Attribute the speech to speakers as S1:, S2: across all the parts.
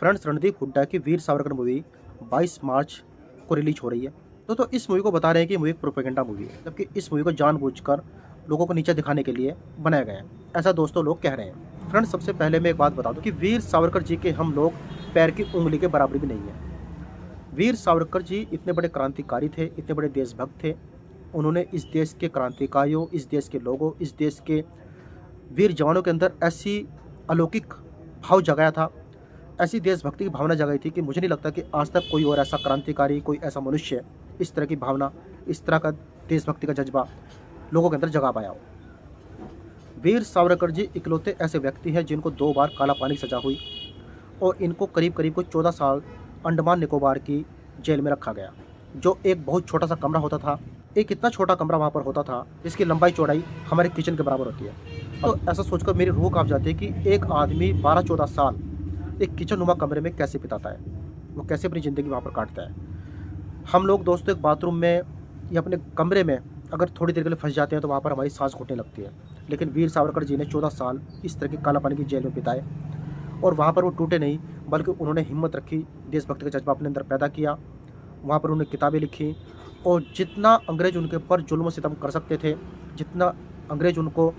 S1: Friends, Randeep Hooda की Veer Savarkar movie 22 मार्च को release हो रही है। तो इस मूवी को बता रहे हैं कि मूवी एक प्रोपेगेंडा मूवी है, जबकि इस मूवी को जानबूझकर लोगों को नीचे दिखाने के लिए बनाया गया है, ऐसा दोस्तों लोग कह रहे हैं। फ्रेंड्स, सबसे पहले मैं एक बात बता दूं कि वीर सावरकर जी के हम लोग पैर की उंगली के बराबर भी नहीं है। वीर सावरकर जी इतने बड़े क्रांतिकारी थे, इतने बड़े देशभक्त थे। उन्होंने इस देश के क्रांतिकारियों, इस देश के लोगों, इस देश के वीर जवानों के अंदर ऐसी अलौकिक भाव जगाया था, ऐसी देशभक्ति की भावना जगाई थी कि मुझे नहीं लगता कि आज तक कोई और ऐसा क्रांतिकारी, कोई ऐसा मनुष्य इस तरह की भावना, इस तरह का देशभक्ति का जज्बा लोगों के अंदर जगा पाया हो। वीर सावरकर जी इकलौते ऐसे व्यक्ति हैं जिनको 2 बार काला पानी की सजा हुई और इनको करीब करीब को 14 साल अंडमान निकोबार की जेल में रखा गया, जो एक बहुत छोटा सा कमरा होता था। एक इतना छोटा कमरा वहाँ पर होता था जिसकी लंबाई चौड़ाई हमारे किचन के बराबर होती है। तो ऐसा सोचकर मेरी रूह कांप जाती है कि एक आदमी 12-14 साल एक किचन नुमा कमरे में कैसे बिताता है, वो कैसे अपनी ज़िंदगी वहाँ पर काटता है। हम लोग दोस्तों एक बाथरूम में या अपने कमरे में अगर थोड़ी देर के लिए फंस जाते हैं तो वहाँ पर हमारी सांस घुटने लगती है, लेकिन वीर सावरकर जी ने 14 साल इस तरह की काला पानी की जेल में बिताए और वहाँ पर वो टूटे नहीं, बल्कि उन्होंने हिम्मत रखी, देशभक्ति का जज्बा अपने अंदर पैदा किया। वहाँ पर उन्होंने किताबें लिखी और जितना अंग्रेज उनके ऊपर जुल्म सितम कर सकते थे, जितना अंग्रेज उनको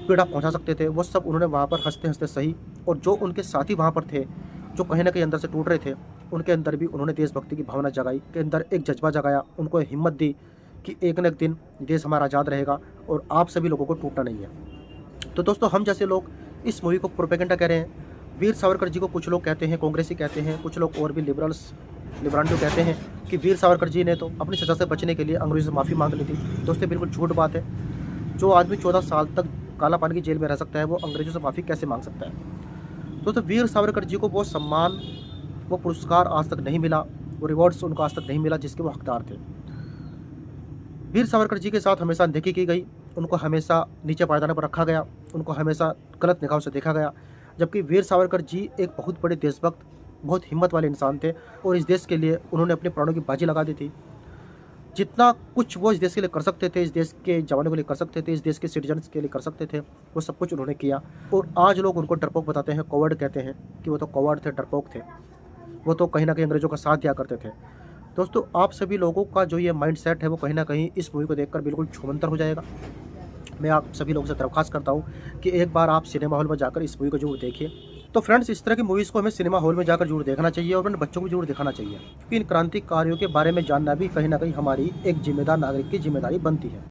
S1: पीड़ा पहुंचा सकते थे, वो सब उन्होंने वहाँ पर हंसते हंसते सही। और जो उनके साथी वहाँ पर थे, जो कहीं ना कहीं अंदर से टूट रहे थे, उनके अंदर भी उन्होंने देशभक्ति की भावना जगाई, के अंदर एक जज्बा जगाया, उनको हिम्मत दी कि एक न एक दिन देश हमारा आज़ाद रहेगा और आप सभी लोगों को टूटना नहीं है। तो दोस्तों, हम जैसे लोग इस मूवी को प्रोपेगेंडा कह रहे हैं। वीर सावरकर जी को कुछ लोग कहते हैं कांग्रेसी कहते हैं, कुछ लोग और भी लिबरांडो कहते हैं कि वीर सावरकर जी ने तो अपनी सज़ा से बचने के लिए अंग्रेज़ों से माफ़ी मांग ली थी। दोस्तों, बिल्कुल झूठ बात है। जो आदमी 14 साल तक काला पानी की जेल में रह सकता है, वो अंग्रेज़ों से माफ़ी कैसे मांग सकता है। दोस्तों, वीर सावरकर जी को वो सम्मान, वो पुरस्कार आज तक नहीं मिला, वो रिवॉर्ड्स उनको आज तक नहीं मिला जिसके वो हकदार थे। वीर सावरकर जी के साथ हमेशा अनदेखी की गई, उनको हमेशा नीचे पायदान पर रखा गया, उनको हमेशा गलत निगाहों से देखा गया, जबकि वीर सावरकर जी एक बहुत बड़े देशभक्त, बहुत हिम्मत वाले इंसान थे और इस देश के लिए उन्होंने अपने प्राणों की बाजी लगा दी थी। जितना कुछ वो इस देश के लिए कर सकते थे, इस देश के जवानों के लिए कर सकते थे, इस देश के सिटीजन्स के लिए कर सकते थे, वो सब कुछ उन्होंने किया। और आज लोग उनको डरपोक बताते हैं, कॉवर्ड कहते हैं कि वो तो कॉवर्ड थे, डरपोक थे, वो तो कहीं ना कहीं अंग्रेजों का साथ दिया करते थे। दोस्तों, आप सभी लोगों का जो ये माइंडसेट है वो कहीं ना कहीं इस मूवी को देखकर बिल्कुल छूमंतर हो जाएगा। मैं आप सभी लोगों से दरख्वास्त करता हूँ कि एक बार आप सिनेमा हॉल में जाकर इस मूवी को जरूर देखिए। तो फ्रेंड्स, इस तरह की मूवीज़ को हमें सिनेमा हॉल में जाकर जरूर देखना चाहिए और अपने बच्चों को जरूर दिखाना चाहिए, क्योंकि इन क्रांतिकारियों के बारे में जानना भी कहीं ना कहीं हमारी एक जिम्मेदार नागरिक की जिम्मेदारी बनती है।